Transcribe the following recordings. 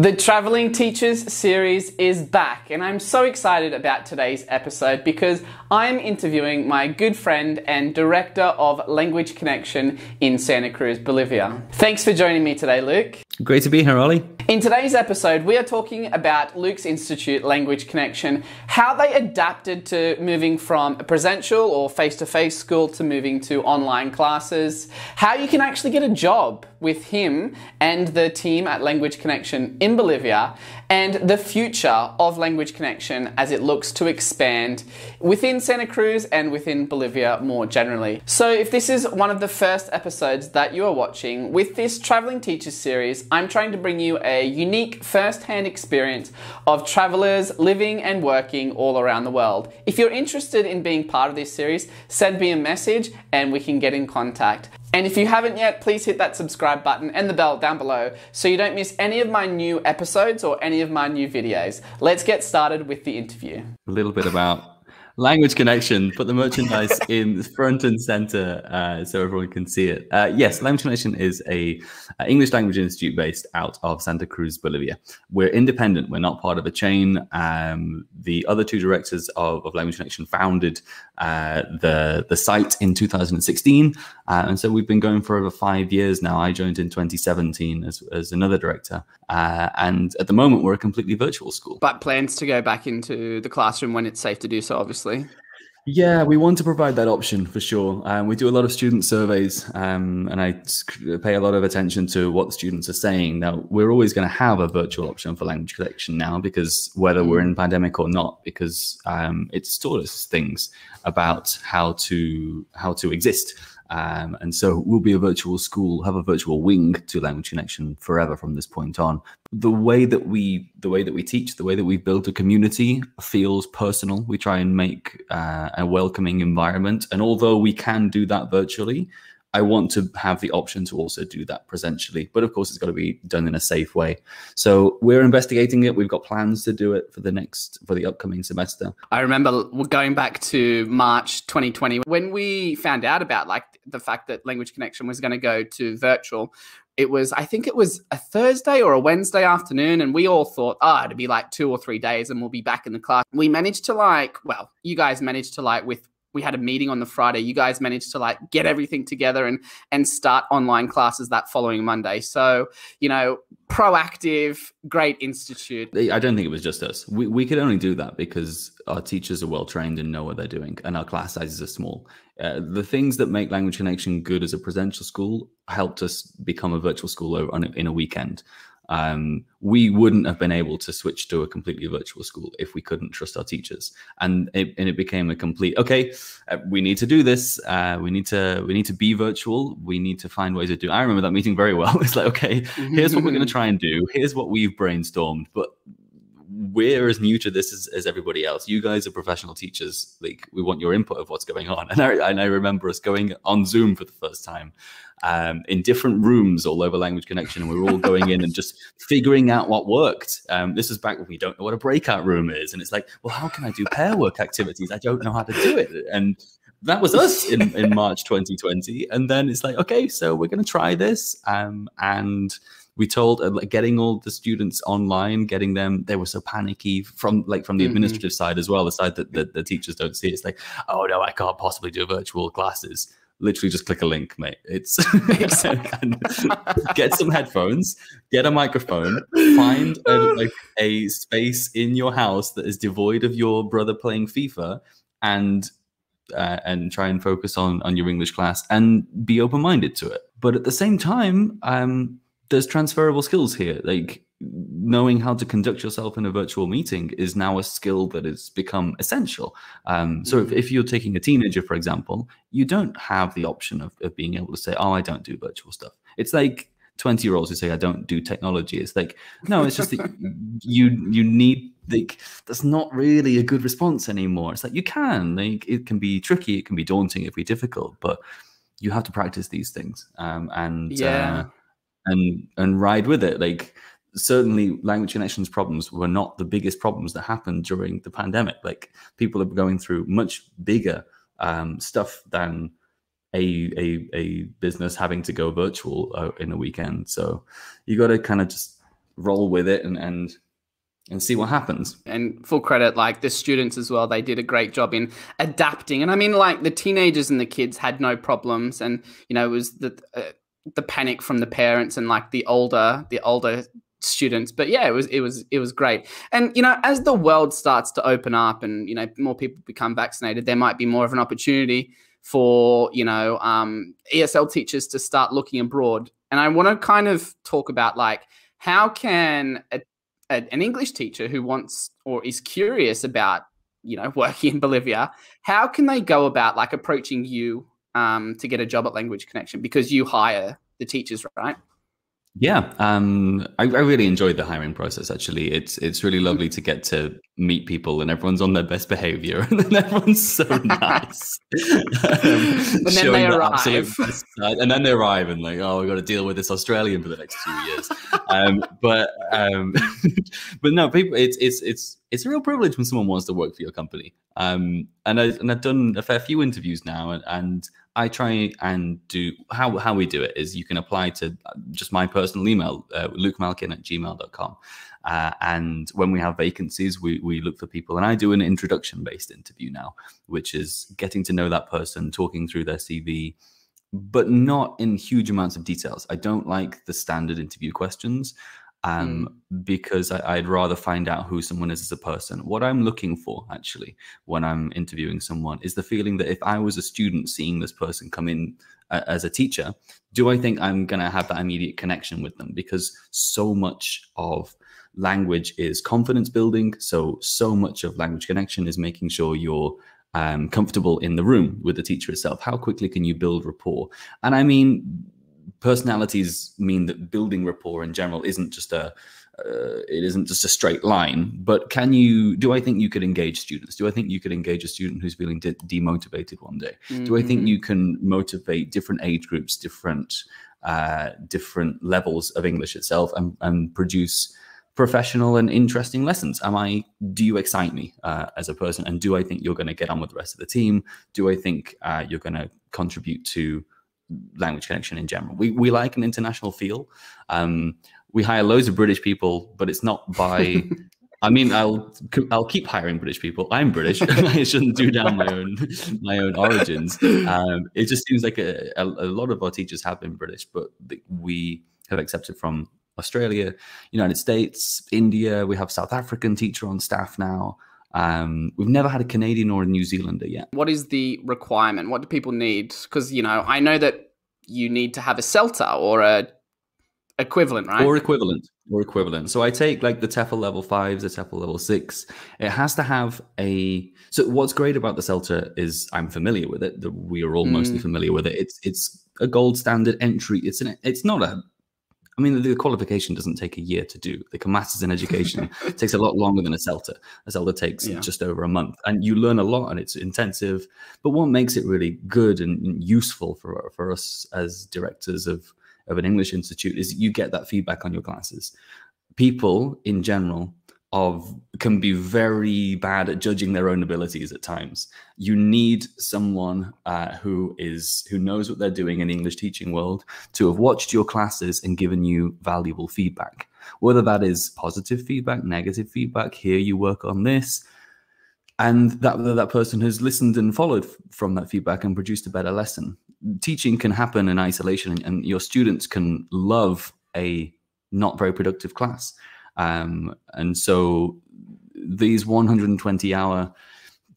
The Traveling Teachers series is back, and I'm so excited about today's episode because I'm interviewing my good friend and director of Language Connection in Santa Cruz, Bolivia. Thanks for joining me today, Luke. Great to be here, Ollie. In today's episode, we are talking about Luke's Institute Language Connection, how they adapted to moving from a presential or face-to-face school to moving to online classes, how you can actually get a job with him and the team at Language Connection in Bolivia, and the future of Language Connection as it looks to expand within Santa Cruz and within Bolivia more generally. So if this is one of the first episodes that you are watching, with this Traveling Teachers series, I'm trying to bring you a unique first-hand experience of travelers living and working all around the world. If you're interested in being part of this series, send me a message and we can get in contact. And if you haven't yet, please hit that subscribe button and the bell down below so you don't miss any of my new episodes or any of my new videos. Let's get started with the interview. A little bit about Language Connection, put the merchandise in front and center so everyone can see it. Yes, Language Connection is a English language institute based out of Santa Cruz, Bolivia. We're independent. We're not part of a chain. The other two directors of Language Connection founded the site in 2016. And so we've been going for over 5 years now. I joined in 2017 as another director. And at the moment, we're a completely virtual school. But plans to go back into the classroom when it's safe to do so, obviously. Yeah, we want to provide that option for sure. We do a lot of student surveys and I pay a lot of attention to what the students are saying. Now, we're always going to have a virtual option for Language Connection now, because whether we're in pandemic or not, because it's taught us things about how to exist. And so we'll be a virtual school, have a virtual wing to Language Connection forever from this point on. The way that we teach, the way that we build a community feels personal. We try and make a welcoming environment. And although we can do that virtually, I want to have the option to also do that presentially. But of course, it's got to be done in a safe way. So we're investigating it. We've got plans to do it for the upcoming semester. I remember going back to March 2020 when we found out about the fact that Language Connection was going to go to virtual. I think it was a Thursday or a Wednesday afternoon, and we all thought, it'd be like 2 or 3 days and we'll be back in the class. We managed to you guys managed to we had a meeting on the Friday. You guys managed to get everything together and start online classes that following Monday. So, proactive, great institute. I don't think it was just us. We could only do that because our teachers are well trained and know what they're doing, and our class sizes are small. The things that make Language Connection good as a presential school helped us become a virtual school in a weekend. We wouldn't have been able to switch to a completely virtual school if we couldn't trust our teachers. And it became a complete, we need to do this. We need to be virtual. We need to find ways to do. I remember that meeting very well. It's here's what we're going to try and do. Here's what we've brainstormed, but we're as new to this as everybody else. You guys are professional teachers. We want your input of what's going on. And I remember us going on Zoom for the first time in different rooms all over Language Connection. And we were all going in and just figuring out what worked. This was back when we don't know what a breakout room is. And it's how can I do pair work activities? I don't know how to do it. And that was us in March 2020. And then it's so we're going to try this. And we told getting all the students online, getting them, they were so panicky from the administrative side as well, the side that the teachers don't see. It's oh no, I can't possibly do virtual classes. Literally just click a link, mate. It's get some headphones, get a microphone, find a space in your house that is devoid of your brother playing FIFA, and try and focus on your English class and be open-minded to it. But at the same time, there's transferable skills here. Knowing how to conduct yourself in a virtual meeting is now a skill that has become essential. So if you're taking a teenager, for example, you don't have the option of being able to say, I don't do virtual stuff. It's 20-year-olds who say, I don't do technology. It's no, it's just that you need, that's not really a good response anymore. It's you can, it can be tricky, it can be daunting, it can be difficult, but you have to practice these things and ride with it. Certainly Language Connection's problems were not the biggest problems that happened during the pandemic. People are going through much bigger stuff than a business having to go virtual in a weekend. So you got to kind of just roll with it and see what happens. And full credit, like the students as well, they did a great job in adapting. And I mean, like the teenagers and the kids had no problems, and you know, it was the panic from the parents and like the older students. But yeah, it was great. And you know, as the world starts to open up and you know more people become vaccinated, there might be more of an opportunity for you know ESL teachers to start looking abroad. And I want to kind of talk about like how can an English teacher who wants or is curious about, you know, working in Bolivia, how can they go about like approaching you to get a job at Language Connection, because you hire the teachers, right? Yeah, I really enjoyed the hiring process. Actually, it's really lovely to get to meet people, and everyone's on their best behavior, and then everyone's so nice. And then they arrive, and then they arrive, and like, oh, we've got to deal with this Australian for the next 2 years. But no, people, it's a real privilege when someone wants to work for your company. And I've done a fair few interviews now, and I try and do how we do it is you can apply to just my personal email, lukemalkin@gmail.com. And when we have vacancies, we look for people, and I do an introduction-based interview now, which is getting to know that person, talking through their CV, but not in huge amounts of details. I don't like the standard interview questions. Because I'd rather find out who someone is as a person. What I'm looking for, actually, when I'm interviewing someone is the feeling that if I was a student seeing this person come in as a teacher, do I think I'm going to have that immediate connection with them? Because so much of language is confidence building. So much of Language Connection is making sure you're comfortable in the room with the teacher itself. How quickly can you build rapport? And I mean, personalities mean that building rapport in general isn't just a straight line, but do I think you could engage students? Do I think you could engage a student who's feeling demotivated one day? Do I think you can motivate different age groups, different levels of English itself, and produce professional and interesting lessons? Do you excite me as a person? And do I think you're going to get on with the rest of the team? Do I think you're going to contribute to Language Connection in general? We like an international feel. We hire loads of British people, but it's not by I mean, I'll keep hiring British people. I'm British. I shouldn't do down my own origins. It just seems like a lot of our teachers have been British, but we have accepted from Australia, United States, India. We have South African teacher on staff now. We've never had a Canadian or a New Zealander yet. What is the requirement? What do people need? Because, you know, I know that you need to have a CELTA or a equivalent, right? Or equivalent. So I take like the TEFL level 5s, the TEFL level 6. It has to have so what's great about the CELTA is I'm familiar with it. We are all mostly familiar with it. It's a gold standard entry. It's not a, I mean, the qualification doesn't take a year to do. The Masters in Education takes a lot longer than a CELTA. A CELTA takes just over a month, and you learn a lot, and it's intensive. But what makes it really good and useful for us as directors of an English institute is you get that feedback on your classes. People in general can be very bad at judging their own abilities at times. You need someone who knows what they're doing in the English teaching world to have watched your classes and given you valuable feedback. Whether that is positive feedback, negative feedback, here you work on this, and that person has listened and followed from that feedback and produced a better lesson. Teaching can happen in isolation, and your students can love a not very productive class. And so these 120-hour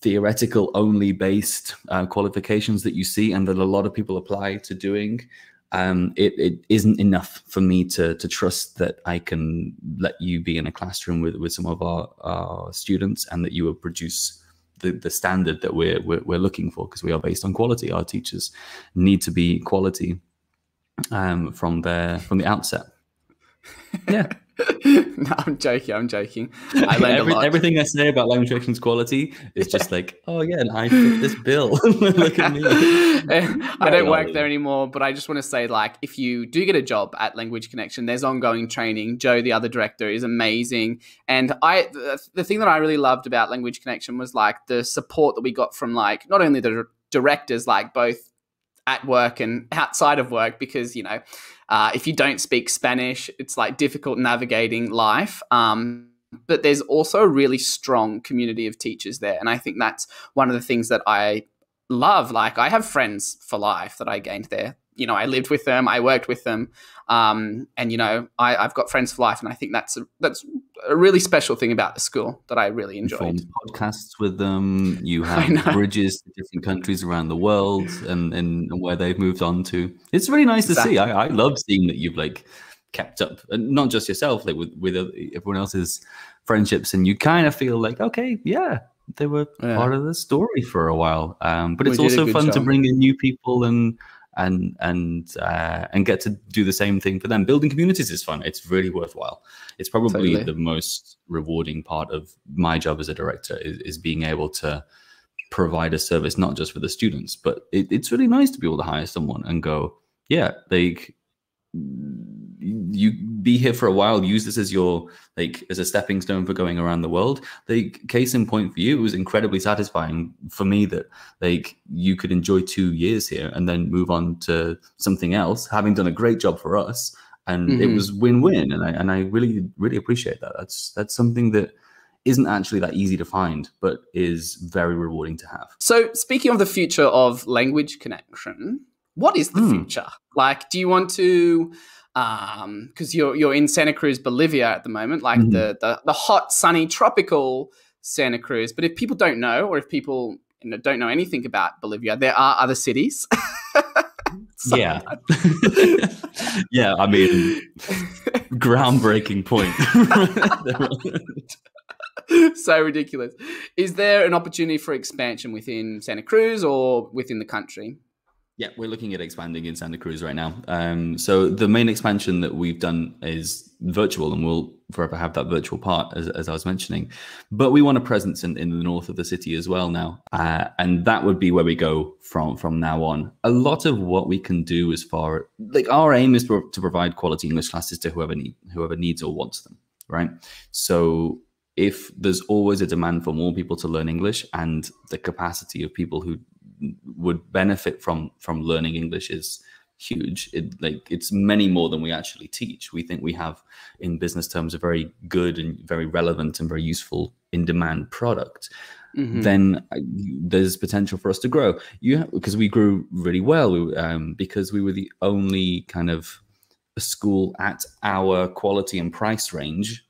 theoretical only based qualifications that you see and that a lot of people apply to doing, it isn't enough for me to trust that I can let you be in a classroom with some of our students and that you will produce the standard that we're looking for, because we are based on quality. Our teachers need to be quality from the outset. Yeah. No, I'm joking. I learned a lot. Everything I say about Language Connection's quality is just like, oh yeah, and I fit this bill. Look at me. I don't work there anymore, but I just want to say, like, if you do get a job at Language Connection, there's ongoing training. Joe, the other director, is amazing. And the thing that I really loved about Language Connection was like the support that we got from like not only the directors, like both at work and outside of work, because, you know, If you don't speak Spanish, it's like difficult navigating life. But there's also a really strong community of teachers there. And I think that's one of the things that I love. Like, I have friends for life that I gained there. You know, I lived with them, I worked with them. And, you know, I've got friends for life. And I think that's a really special thing about the school that I really enjoyed. You formed podcasts with them. You have bridges to different countries around the world and where they've moved on to. It's really nice to see. I love seeing that you've like kept up, and not just yourself, like with everyone else's friendships, and you kind of feel like, okay, yeah, they were part of the story for a while. But it's also fun to bring in new people and get to do the same thing for them. Building communities is fun. It's really worthwhile. It's probably the most rewarding part of my job as a director is being able to provide a service, not just for the students, but it's really nice to be able to hire someone and go, yeah, you be here for a while, use this as your as a stepping stone for going around the world. Case in point for you, it was incredibly satisfying for me that you could enjoy 2 years here and then move on to something else, having done a great job for us, and it was win-win. And I really, really appreciate that. That's something that isn't actually that easy to find, but is very rewarding to have. So speaking of the future of Language Connection, what is the future? Like, do you want to, because you're in Santa Cruz, Bolivia at the moment, like the hot, sunny, tropical Santa Cruz. But if people don't know, or if people don't know anything about Bolivia, there are other cities. Yeah. Yeah, I mean, groundbreaking point. So ridiculous. Is there an opportunity for expansion within Santa Cruz or within the country? Yeah, we're looking at expanding in Santa Cruz right now. So the main expansion that we've done is virtual, and we'll forever have that virtual part, as I was mentioning. But we want a presence in the north of the city as well now. And that would be where we go from now on. A lot of what we can do as far, our aim is to provide quality English classes to whoever needs or wants them, right? So if there's always a demand for more people to learn English, and the capacity of people who would benefit from learning English is huge. It's many more than we actually teach. We think we have, in business terms, a very good and very relevant and very useful in-demand product. Then there's potential for us to grow. Because we grew really well, because we were the only kind of school at our quality and price range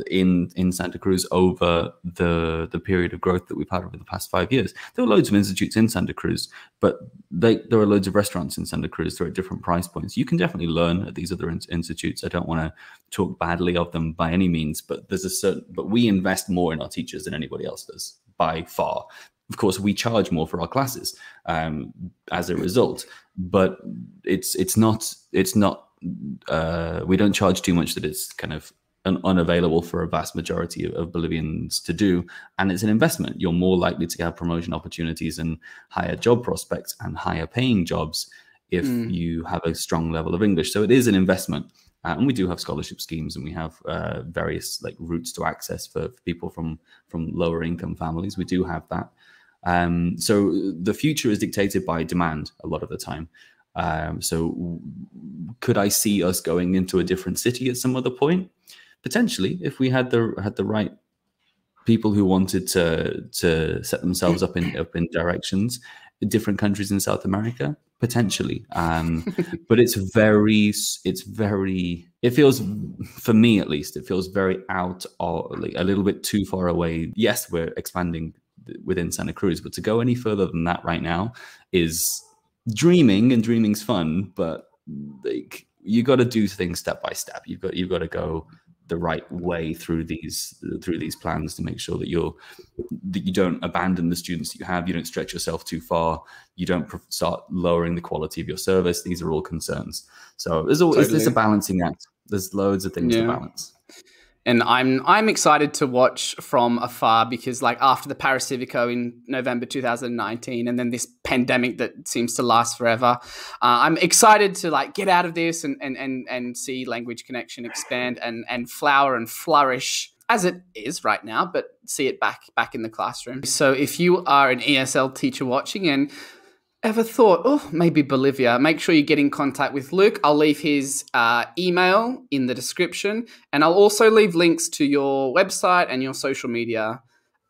in Santa Cruz over the period of growth that we've had over the past 5 years. There were loads of institutes in Santa Cruz, but there are loads of restaurants in Santa Cruz. They're at different price points. You can definitely learn at these other institutes. I don't want to talk badly of them by any means, but but we invest more in our teachers than anybody else does by far. Of course, we charge more for our classes as a result, but it's not we don't charge too much that it's kind of unavailable for a vast majority of Bolivians to do. And it's an investment. You're more likely to have promotion opportunities and higher job prospects and higher paying jobs if you have a strong level of English. So it is an investment. And we do have scholarship schemes, and we have various routes to access for people from lower income families. We do have that. So the future is dictated by demand a lot of the time. So could I see us going into a different city at some other point? Potentially, if we had the right people who wanted to set themselves up in directions, different countries in South America, potentially. But it feels, for me at least, it feels very out, or a little bit too far away. Yes, we're expanding within Santa Cruz, but to go any further than that right now is dreaming, and dreaming's fun, but you got to do things step by step. You've got to go the right way through these plans to make sure that you don't abandon the students that you have, you don't stretch yourself too far, you don't start lowering the quality of your service. These are all concerns. So there's a balancing act. There's loads of things to balance. And I'm excited to watch from afar, because after the Paris Civico in November 2019, and then this pandemic that seems to last forever, I'm excited to get out of this and see Language Connection expand and flower and flourish as it is right now, but see it back in the classroom. So if you are an ESL teacher watching and Ever thought, oh, maybe Bolivia? Make sure you get in contact with Luke. I'll leave his email in the description, and I'll also leave links to your website and your social media.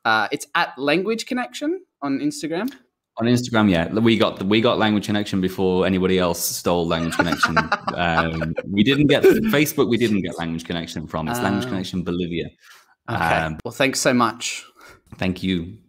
It's at Language Connection on Instagram. On Instagram, yeah, we got Language Connection before anybody else stole Language Connection. We didn't get Facebook. We didn't get Language Connection from. It's Language Connection Bolivia. Okay. Well, thanks so much. Thank you.